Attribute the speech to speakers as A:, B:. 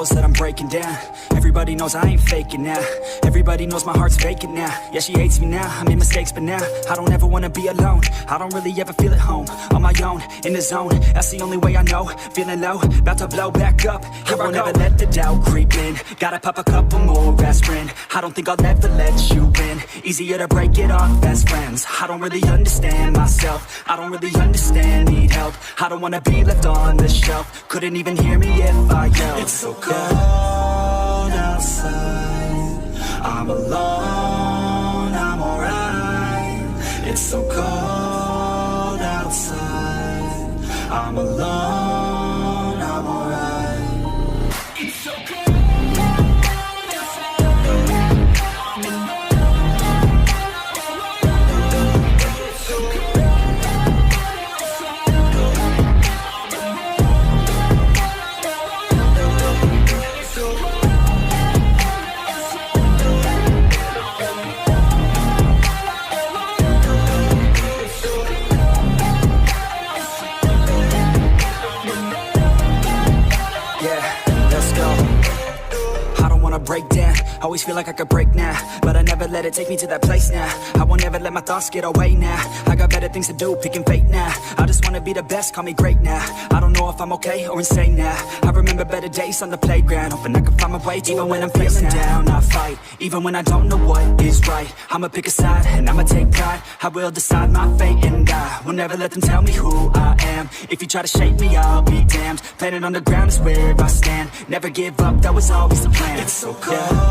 A: knows that I'm breaking down. Everybody knows I ain't faking now. Everybody knows my heart's vacant now. Yeah, she hates me now, I made mistakes but now I don't ever wanna be alone. I don't really ever feel at home. On my own, in the zone, that's the only way I know. Feeling low, about to blow back up. I won't ever let the doubt creep in. Gotta pop a couple more aspirin. I don't think I'll ever let you in. Easier to break it off best friends. I don't really understand myself. I don't really understand, need help. I don't wanna be left on the shelf. Couldn't even hear me if I yelled. It's so cold outside, I'm alone, I'm alright. It's so cold outside, I'm alone, I'm alright. It's so cold. Break down, always feel like I could break now, but I never let it take me to that place now. I won't ever let my thoughts get away now. I got better things to do, picking fate now. I just wanna be the best, call me great now. I don't know if I'm okay or insane now. I remember better days on the playground, hoping I can find my way even when I'm feeling down. I fight, even when I don't know what is right. I'ma pick a side, and I'ma take pride. I will decide my fate, and I will never let them tell me who I am. If you try to shape me, I'll be damned. Planet on the ground is where I stand. Never give up, that was always the plan. It's so cold